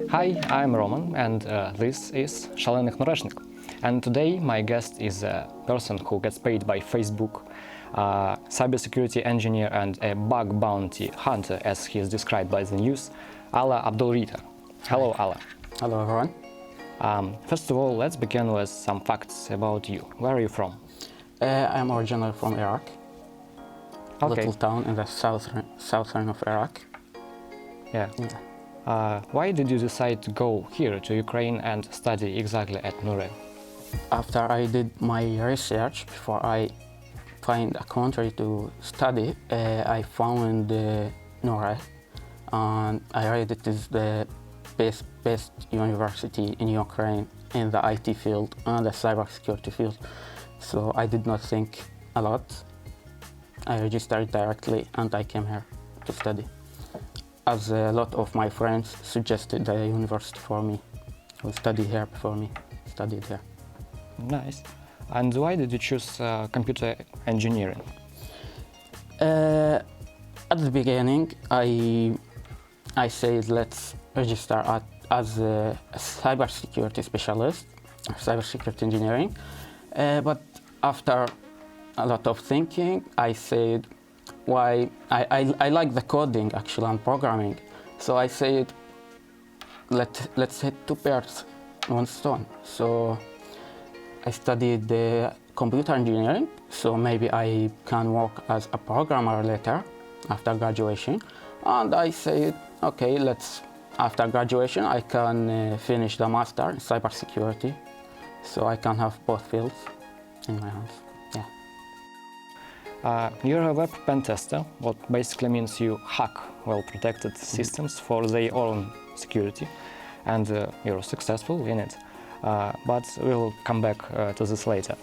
Hi, I'm Roman, and this is Шалений ХНУРЕшник. And today my guest is a person who gets paid by Facebook, a cybersecurity engineer and a bug bounty hunter, as he is described by the news, Алла Абдулрідха. Hello, Alla. Hello, everyone. First of all, let's begin with some facts about you. Where are you from? I'm originally from Iraq, a Okay. little town in the southern of Iraq. Yeah. Why did you decide to go here to Ukraine and study exactly at ХНУРЕ? After I did my research, before I find a country to study, I found ХНУРЕ, and I read it is the best university in Ukraine in the IT field and the cybersecurity field. So I did not think a lot. I registered directly and I came here to study, as a lot of my friends suggested the university for me, who studied here before me, studied here. Nice. And why did you choose computer engineering? At the beginning, I said let's register as a cybersecurity specialist, cybersecurity engineering. But after a lot of thinking, I said why I like the coding actually and programming. So I said let's hit two birds, one stone. So I studied the computer engineering, so maybe I can work as a programmer later after graduation. And I said, okay, after graduation I can finish the master in cybersecurity, so I can have both fields in my hands. Yeah. You're a web pen tester, what basically means you hack well-protected systems for their own security, and you're successful in it. But we'll come back to this later.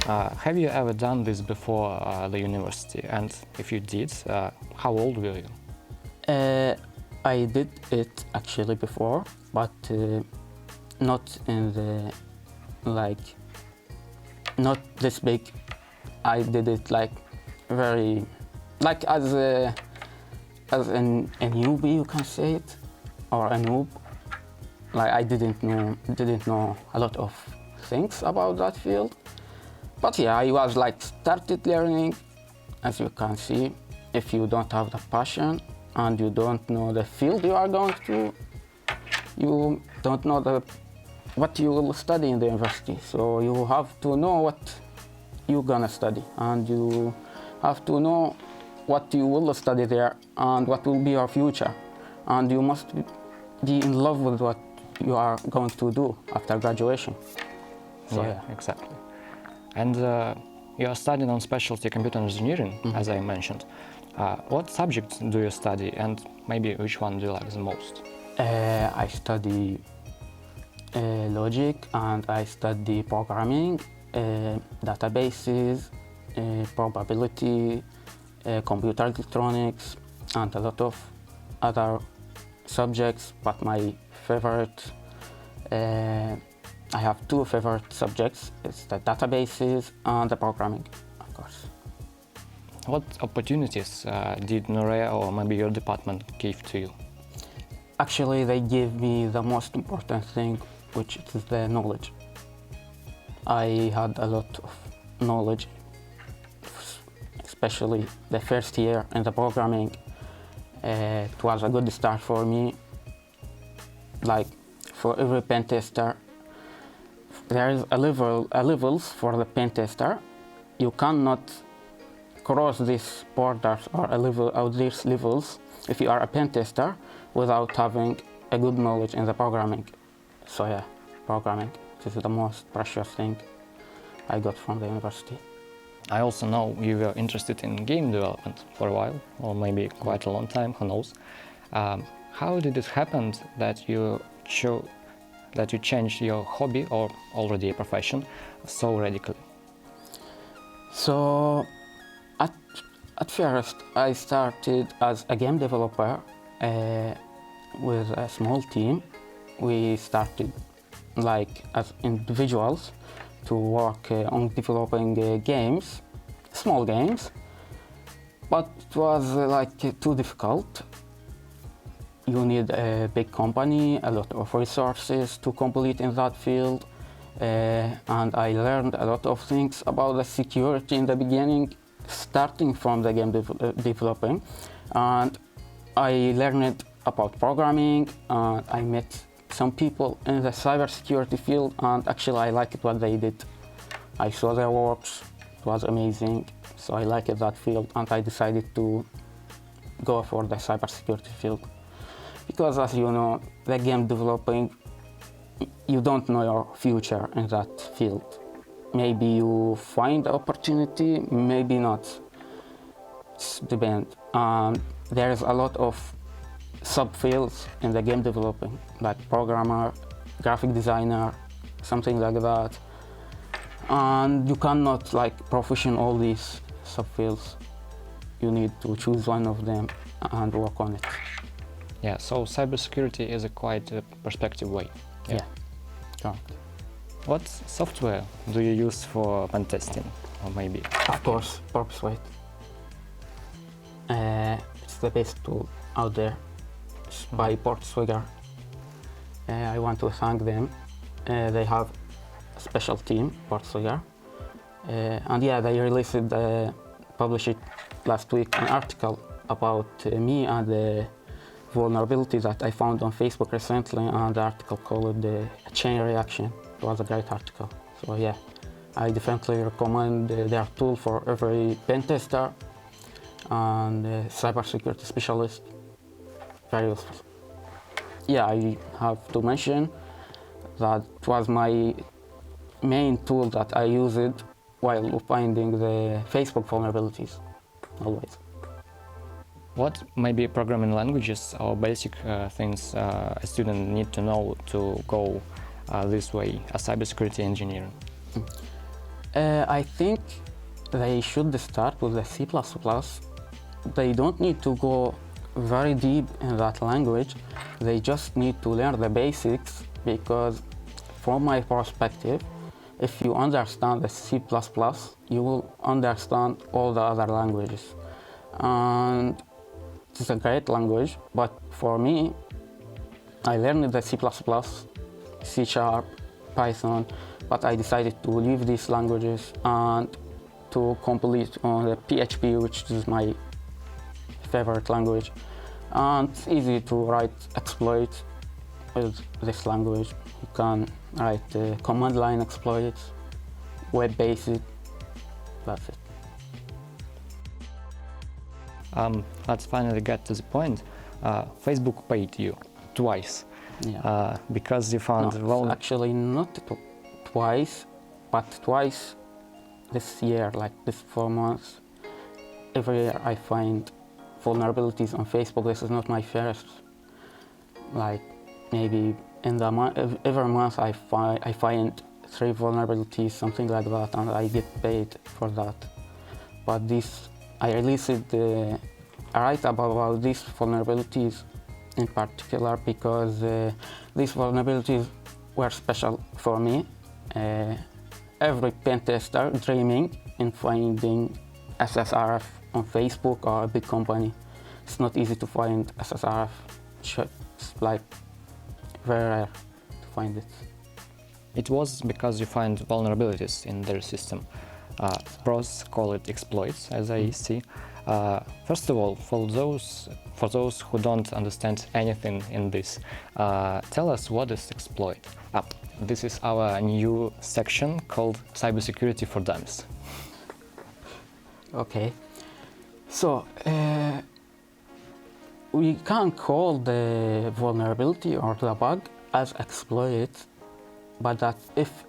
Have you ever done this before the university? And if you did, how old were you? I did it actually before, but not in the, not this big. I did it very, as a newbie, you can say it, or a noob. I didn't know a lot of things about that field. But yeah, I was started learning. As you can see, if you don't have the passion and you don't know the field you are going to, you don't know what you will study in the university. So you have to know what you're gonna study, and you have to know what you will study there and what will be your future. And you must be in love with what you are going to do after graduation. So, yeah, exactly. And you are studying on specialty computer engineering, as I mentioned. What subjects do you study, and maybe which one do you like the most? I study logic, and I study programming, databases, probability, computer electronics, and a lot of other subjects. But my favorite, I have two favorite subjects. It's the databases and the programming, of course. What opportunities did ХНУРЕ or maybe your department give to you? Actually, they gave me the most important thing, which is the knowledge. I had a lot of knowledge, especially the first year in the programming. It was a good start for me. For every pen tester, there is a levels for the pen tester. You cannot cross these borders or these levels if you are a pen tester without having a good knowledge in the programming. So yeah, programming, this is the most precious thing I got from the university. I also know you were interested in game development for a while, or maybe quite a long time, who knows. How did it happen that you changed your hobby, or already a profession, so radically? So at first I started as a game developer with a small team. We started as individuals to work on developing games, small games, but it was like too difficult. You need a big company, a lot of resources to complete in that field, and I learned a lot of things about the security in the beginning, starting from the game developing, and I learned about programming, and I met some people in the cybersecurity field, and actually I liked what they did. I saw their works, it was amazing, so I liked that field, and I decided to go for the cybersecurity field. Because as you know, the game developing, you don't know your future in that field. Maybe you find opportunity, maybe not. It depends. There is a lot of subfields in the game developing, like programmer, graphic designer, something like that. And you cannot like profession all these subfields. You need to choose one of them and work on it. Yeah, so cybersecurity is a quite perspective way. Yeah, correct. What software do you use for pen testing, or maybe? Of course, Purposeweight. It's the best tool out there. It's by Portswigger. I want to thank them. They have a special team, Portswigger. And yeah, they published it last week, an article about me and the vulnerability that I found on Facebook recently, and the article called the Chain Reaction. It was a great article. So yeah, I definitely recommend their tool for every pen tester and cybersecurity specialist. Very useful. Yeah, I have to mention that it was my main tool that I used while finding the Facebook vulnerabilities, always. What maybe programming languages or basic things a student need to know to go this way as cybersecurity engineer? I think they should start with the C++. They don't need to go very deep in that language. They just need to learn the basics, because from my perspective, if you understand the C++, you will understand all the other languages. And it's a great language, but for me, I learned the C++, C#, Python, but I decided to leave these languages and to complete on the PHP, which is my favorite language. And it's easy to write exploits with this language. You can write command line exploits, web-based, that's it. Let's finally get to the point. Facebook paid you twice because you found actually not twice, but twice this year, like this 4 months. Every year I find vulnerabilities on Facebook. This is not my first. Like maybe in the every month I find 3 vulnerabilities, something like that, and I get paid for that. But this, I released a write about these vulnerabilities in particular because these vulnerabilities were special for me. Every pen tester dreaming in finding SSRF on Facebook or a big company. It's not easy to find SSRF. It's like very rare to find it. It was because you find vulnerabilities in their system. Pros call it exploits, as I see. First of all, for those who don't understand anything in this, tell us what is exploit. This is our new section called Cybersecurity for Dummies. Okay, so we can call the vulnerability or the bug as exploit, but that if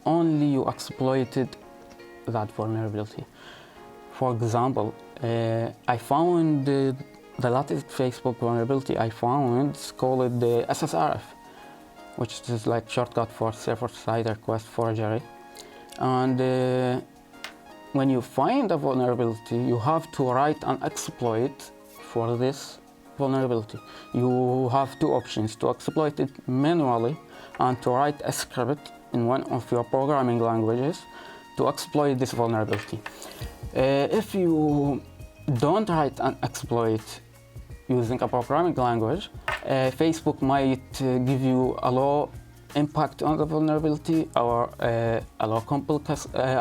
only you exploited that vulnerability. For example, I found the latest Facebook vulnerability I found is called the SSRF, which is like shortcut for server-side request forgery. And when you find a vulnerability, you have to write an exploit for this vulnerability. You have 2 options: to exploit it manually and to write a script in one of your programming languages to exploit this vulnerability. If you don't write an exploit using a programming language, Facebook might give you a low impact on the vulnerability or a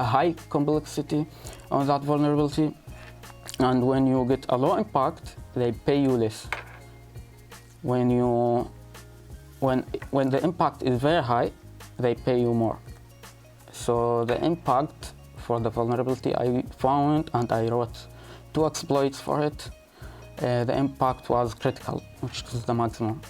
high complexity on that vulnerability. And when you get a low impact, they pay you less. When the impact is very high, they pay you more. So the impact for the vulnerability I found, and I wrote 2 exploits for it, the impact was critical, which is the maximum.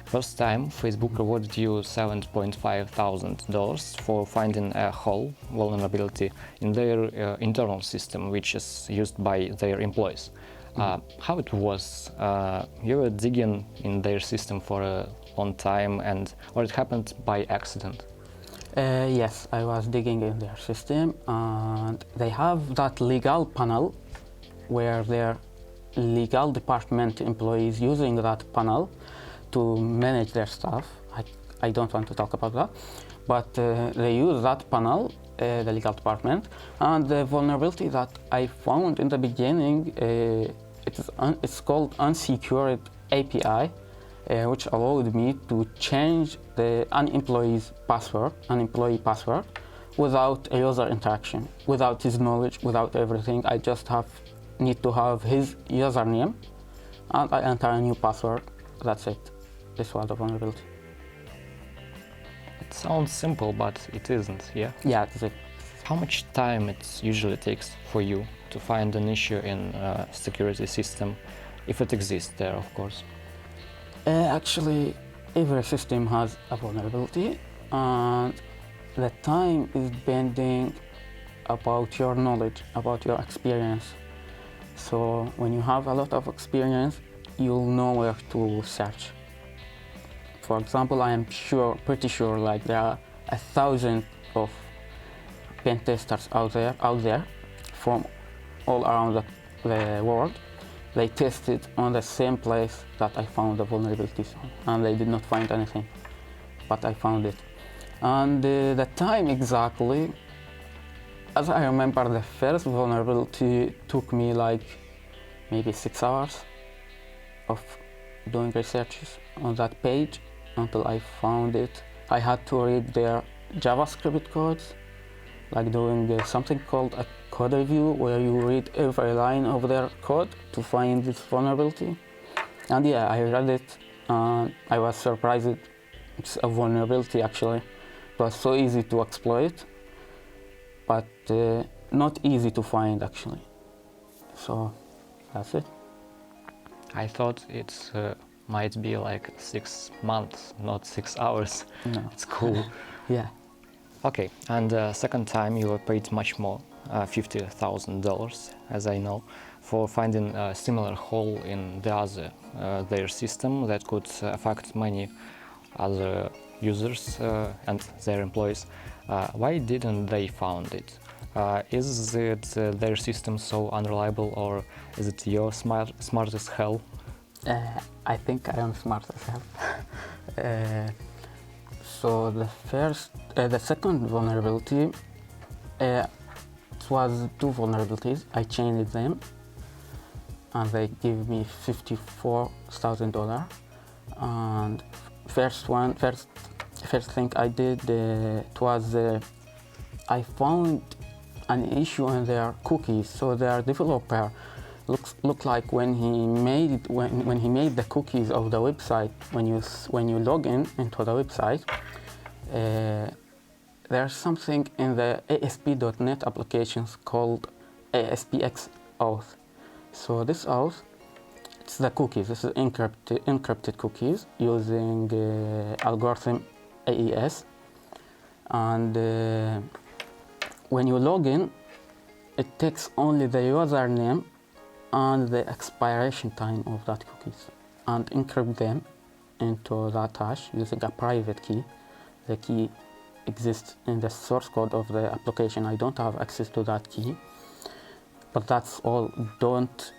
First time, Facebook rewarded you $7,500 for finding a whole vulnerability in their internal system, which is used by their employees. How it was? You were digging in their system for a long time, or it happened by accident? Yes, I was digging in their system, and they have that legal panel where their legal department employees using that panel to manage their stuff. I don't want to talk about that, but they use that panel, the legal department, and the vulnerability that I found in the beginning, it's called unsecured API, which allowed me to change an employee password without a user interaction, without his knowledge, without everything. I just need to have his username, and I enter a new password. That's it. This was the vulnerability. It sounds simple, but it isn't, yeah? Yeah, that's it. How much time it usually takes for you to find an issue in a security system, if it exists there, of course? Actually, every system has a vulnerability, and the time is depending about your knowledge, about your experience. So when you have a lot of experience, you'll know where to search. For example, I am pretty sure, like there are 1,000 of pen testers out there from all around the world. They tested on the same place that I found the vulnerabilities on, and they did not find anything, but I found it. And the time exactly, as I remember, the first vulnerability took me like maybe 6 hours of doing researches on that page until I found it. I had to read their JavaScript codes, like doing something called a code review, where you read every line of their code to find this vulnerability. And yeah, I read it, and I was surprised. It's a vulnerability actually. It was so easy to exploit, but not easy to find actually. So that's it. I thought it might be like 6 months, not 6 hours. No. It's cool. Yeah. Okay, and second time you were paid much more, $50,000, as I know, for finding a similar hole in their system that could affect many other users and their employees. Why didn't they found it? Is it their system so unreliable, or is it your smart as hell? I think I am smart as hell. So the second vulnerability, it was 2 vulnerabilities. I changed them, and they gave me $54,000. And first thing I did, it was I found an issue in their cookies. So their developer looked like when he made the cookies of the website. When you log into the website, there's something in the ASP.NET applications called ASPX auth. So this auth, it's the cookies. This is encrypted cookies using algorithm AES. And when you log in, it takes only the username and the expiration time of that cookies, and encrypt them into that hash using a private key. The key exists in the source code of the application. I don't have access to that key, but that's all. It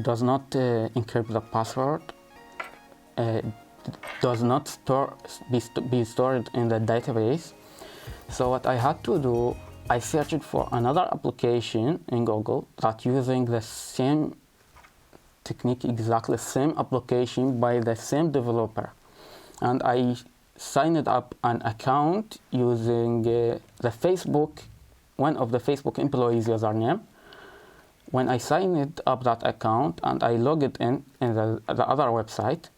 does not encrypt the password. Does not be stored in the database. So what I had to do I searched for another application in Google that using the same technique, exactly same application by the same developer. And I signed up an account using the Facebook, one of the Facebook employees' username. When I signed up that account and I logged in the other website,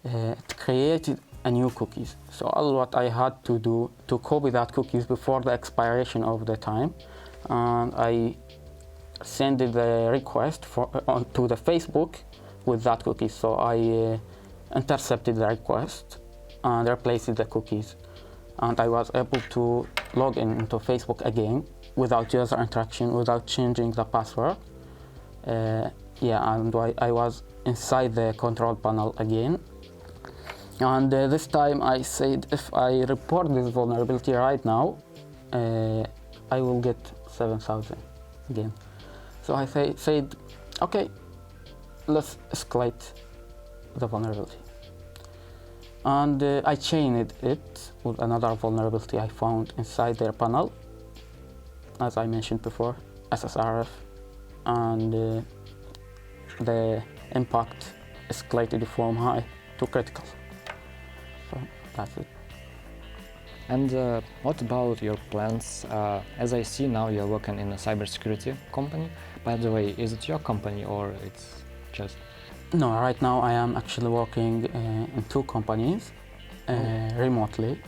it created a new cookies. So all what I had to do to copy that cookies before the expiration of the time, and I sent the request to the Facebook with that cookie. So I intercepted the request and replaced the cookies, and I was able to log in into Facebook again without user interaction, without changing the password. And I was inside the control panel again. And this time I said, if I report this vulnerability right now, I will get 7,000 again. So I said, okay, let's escalate the vulnerability. And I chained it with another vulnerability I found inside their panel, as I mentioned before, SSRF, and the impact escalated from high to critical. So that's it. And what about your plans? As I see now, you're working in a cybersecurity company. By the way, is it your company or it's just? No, right now I am actually working in two companies remotely.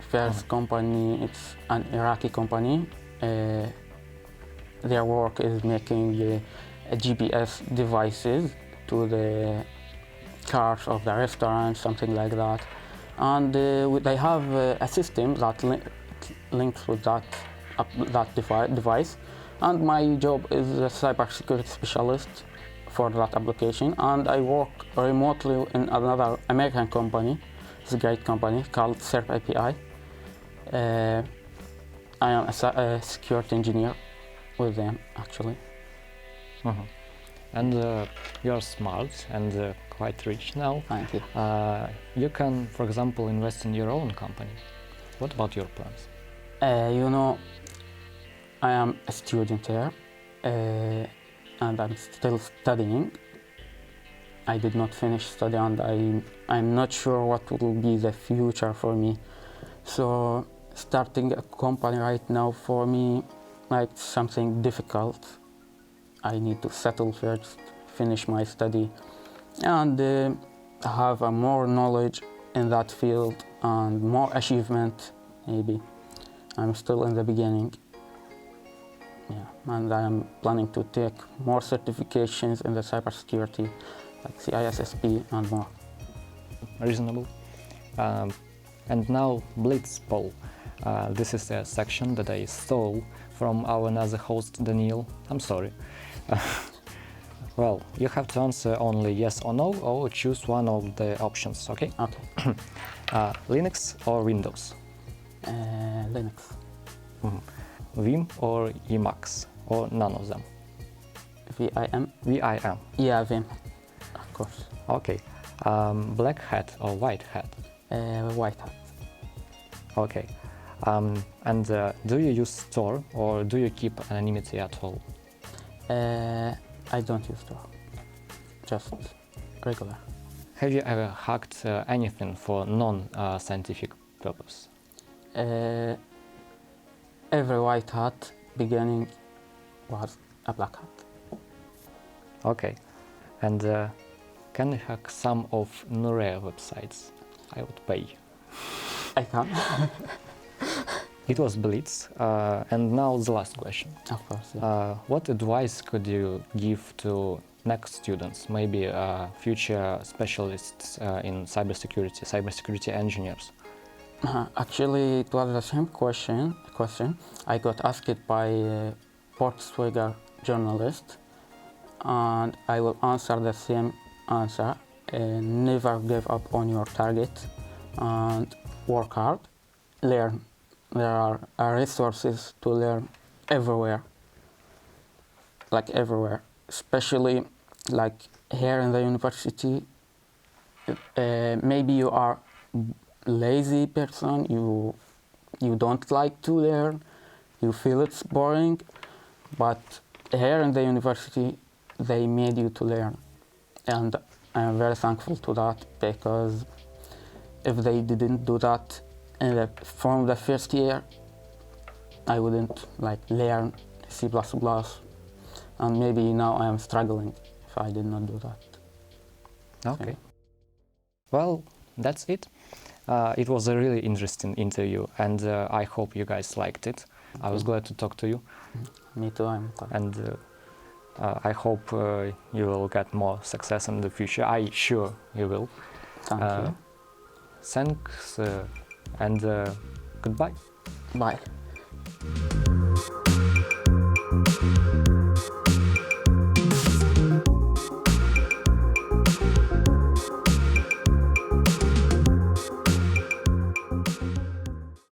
First company, it's an Iraqi company. Their work is making GPS devices to the cars of the restaurant, something like that. And they have a system that links with that device. And my job is a cybersecurity specialist for that application. And I work remotely in another American company. It's a great company called SERP API. I am a security engineer with them, actually. Uh-huh. And you're smart and quite rich now. Thank you. You can, for example, invest in your own company. What about your plans? I am a student here, and I'm still studying. I did not finish study, and I'm not sure what will be the future for me. So starting a company right now for me, like something difficult. I need to settle first, finish my study, and have more knowledge in that field and more achievement, maybe. I'm still in the beginning. Yeah, and I am planning to take more certifications in the cybersecurity, like CISSP and more. Reasonable. And now Blitz poll. This is a section that I stole from our another host, Daniel. I'm sorry. Well, you have to answer only yes or no, or choose one of the options, okay? Okay. Linux or Windows? Linux. Mm-hmm. Vim or Emacs, or none of them? VIM? VIM. Yeah, Vim, of course. Okay. Black hat or white hat? White hat. Okay. And do you use Tor or do you keep anonymity at all? I don't use Tor, just regular. Have you ever hacked anything for non-scientific purpose? Every white hat beginning was a black hat. Okay. And can you hack some of ХНУРЕ websites? I would pay. I can. It was Blitz, and now the last question. Of course, yeah. What advice could you give to next students, maybe future specialists in cybersecurity engineers? Actually, it was the same question I got asked by a Portswigger journalist, and I will answer the same answer. Never give up on your target and work hard, learn. There are resources to learn everywhere, like everywhere, especially like here in the university. Maybe you are lazy person, you don't like to learn, you feel it's boring, but here in the university, they made you to learn. And I'm very thankful to that, because if they didn't do that from the first year, I wouldn't learn C++, and maybe now I am struggling if I did not do that. Okay. So. Well, that's it. It was a really interesting interview, and I hope you guys liked it. I was glad to talk to you. Me too, I'm glad. And I hope you will get more success in the future. I sure you will. Thank you. Thanks and goodbye. Bye.